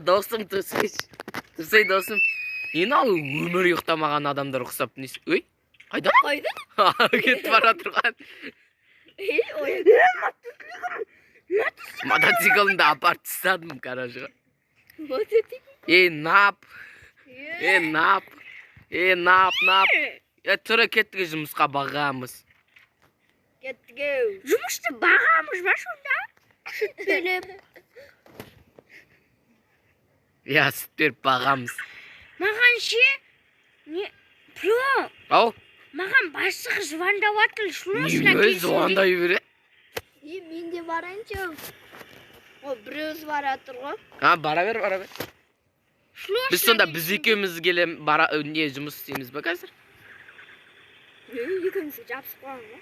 Dostum Tursay dostum. Yine al ömür yo'qtamagan adamlar uxsab nesi? Ey, qayda? Qayda? Ketib bora turgan. Mototsiklni apart tashladim garajga. Nap. Nap. Tura ketdik жұмысқа бағамыз. Ketdik. Жұмысты бағамыз ба шонда? Süt verip. Ya süt verip бағамыз. Маған ше? Не? Pro. Ау? Маған бастығы звондап атыр. Не звондай бере? Мен де барайыншы. О, біреу зваратыр ғой. Бара бер. Біз сонда біз екеуміз келем не жұмыс істейміз ба қазір? Екеуміз жабысып қалған ба?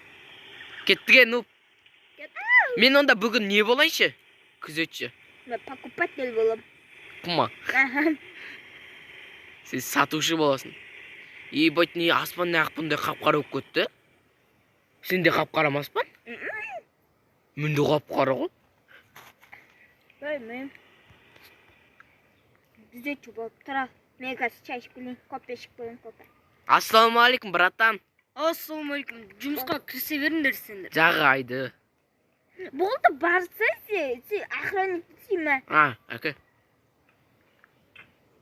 Кеттіге нуп. Мен онда бүгін не болайыншы? Күзетші. Мен покупатель болам. Құма. Сен сатушы боласың. Бәйт не аспан не ақпындай қап-қара өп көтті? Сен де қап-қара ма аспан? Мен де қап-қара ғой. Мен күзетші болып тұра. Мен қазір чай ішіп келейін, кофе ішіп келейін, кофе. Ассалаумағалейкум, братан. Ассалаумағалейкум. Жұмысқа кірісе беріңдер сендер. Жағайды. Болды барса сен охранник дейсің. Әке.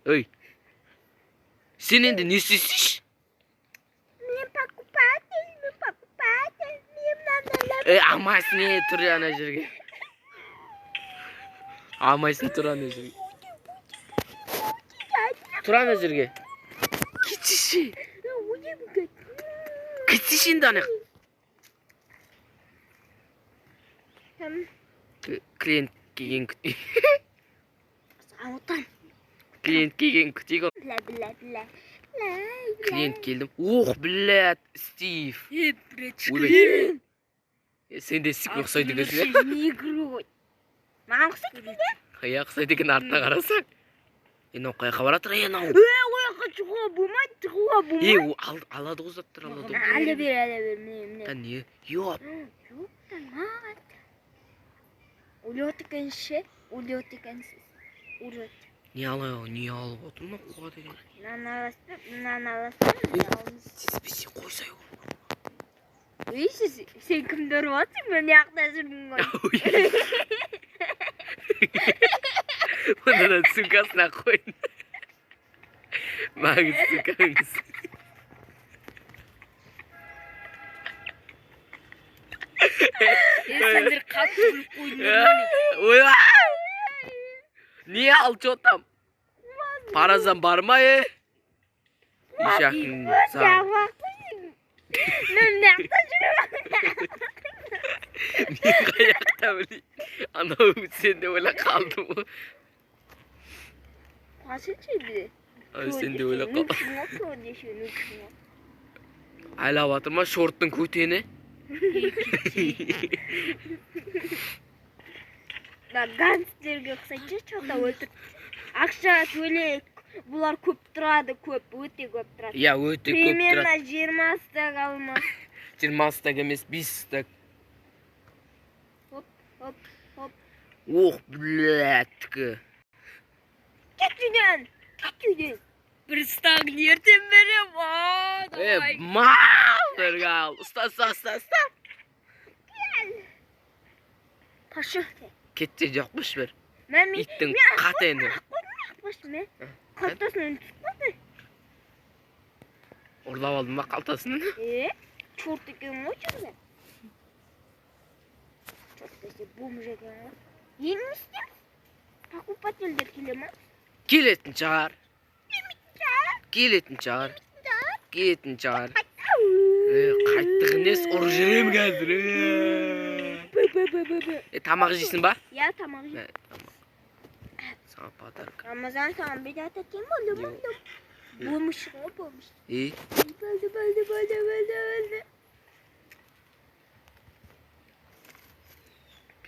Ой. Сен енді не істейсің? Мен покупатель. Мен мынаны. Алмайсың не тұр ана жерге. Алмайсың тұр ана жерге. Тұр ана жерге. Кетші. Кетші енді ана. Клиент келген күтейік. Сауыттан. Клиент келген күтейік. Бля. Клиент келдім. Ох, блядь, Стив. Блядь. Сен де сіп ұқсайды көзіле. Негрой. Маған ұқсайды көзіле? Қая ұқсайды кен артына қарасаң. Енау қаяққа баратыр, енау. Ояққа шығуға болмайды. Алады ғызаттыр, алады. Әлі бер, міне. Не? Йоп. Улет екенші, улет екенсіз. Улет. Не алып отыр ма қуға деген? Мынаны аласың. Тиіспесе қойсай ол. Сен кімді ұрып атсың? Мен яқта жүрмін ғой. Мұндан сумкасына қойын. Мағыз сумкаңыз. Сендер қатты ұрып қойдыңдар. Ойла! Не алчы отам? Паразан бар ма, Ишақын сағын. Мен яқта жүрмін. Мен қаяқта білей. Анау сенде ойла қалды мұ? Қашыншы біде? Сенде ойла қалды. Айлап атыр ма шорттың көтені? Гангстерге ұқсайды чоқта өлтір. Ақша төлек. Бұлар көп тұрады, өте көп тұрады. Я, өте көп тұрады. Примерно 20 стак алмас. 20 стак емес, 5 стак. Хоп. Ох, блядькі. Кет үйден. Бір стак ертен берем. Давай. Мал, біргал. Ұста. Кел. Ташы. Кетте жоқпыш бір. Мәми. Иттің қатені. Мен қалтасынан түспеді. Ұрлап алдым ба қалтасынан? Чорт екен ғой жүрген. Чорт десе бомж екен ғой. Енді не істейміз? Покупательдер келе ма? Келетін шығар. Қайттығын ес ұр жүрем қазір. Тамақ жейсің ба? Я тамақ жейсің. Подарка. Рамазан саған бедат екен болды. Болмыш ғой, болмыш. Болды.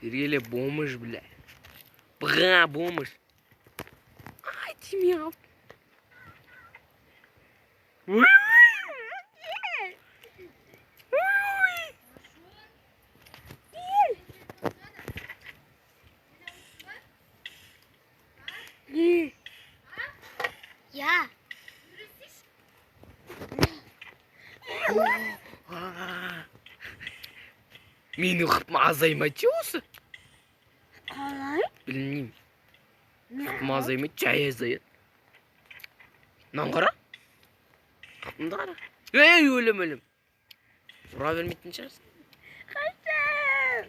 Бергеле болмыш, бля. Бға, болмыш. Ай, тиме ал. Ya. Менің қыпым азаймайды осы. Қалай? Білмеймін. Қыпым азаймайды, жай азаяды. Мынаны қара. Қыпымды қара. Ей, өлім. Ұра бермейтін шығарсың.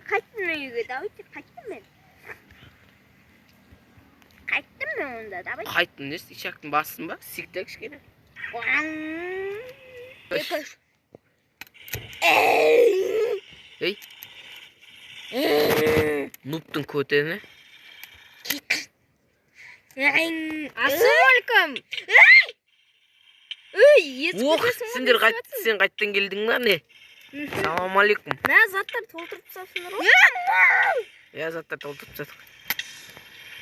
Қайттым мен үйге, давайте қайттым мен. Қайттым мен онда, давай. Қайттың не ишактың бассын ба? Сикті кішкене. Ей. Нуптың көтені. Ассалаумалейкум. Ох, сендер сен қайттан келдің ба не? Салам алейкум. Мә, заттар толтырып тастапсыңдар ғой? Я заттар толтырып тастадық.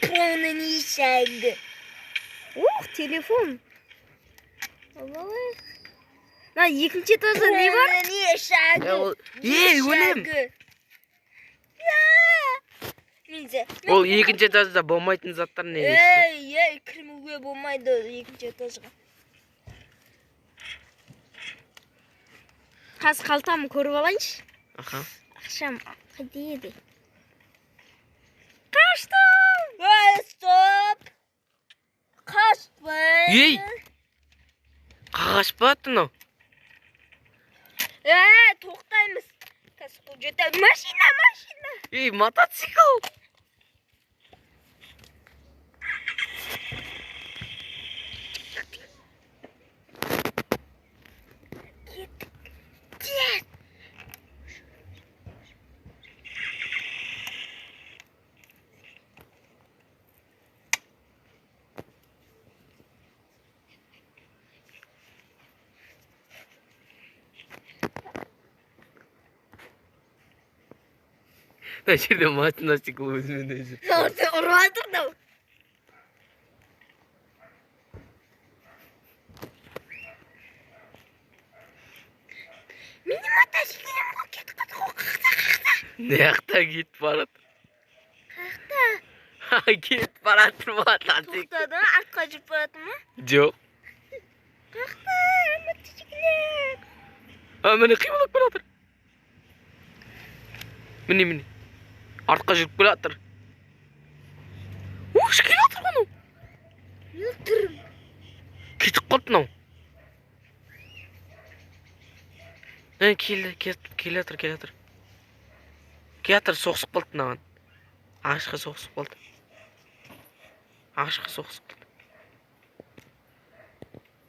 Полный нишаг. Ох, телефон. На, екінші этажда не бар? Нишаг. Ей, өлем. Менде. Ол екінші этажда болмайтын заттар не? Ей, кірмеуге болмайды екінші этажға. Қазір қалтамды көріп алайыншы. Аха. Ақшам қайда еді? Қаштым! Стоп! Қашпай! Ей! Қағаш па тұнау? Тоқтаймыз. Қазір бұл жерде машина. Ей, мотоцикл! Мына жерде мотоцикл өзімен өзі. Ұрып жатыр да. Менің мотоциклім ғой, кетіп қалды ғой, қақта. Неқта кетіп баратыр. Қақта. Кетіп баратыр мотоцикл. Тоқтады, артқа жүріп баратыр ма? Жоқ. Қақта, мотоциклім. Міне қимылдап баратыр. Міне. Артқа жүріп келатыр. Ош, келатыр бұны. Үлтірім. Кетіп қалды мынау. Келатыр. Соғысып қалды мынаған. Ағашқа соғысып қалды.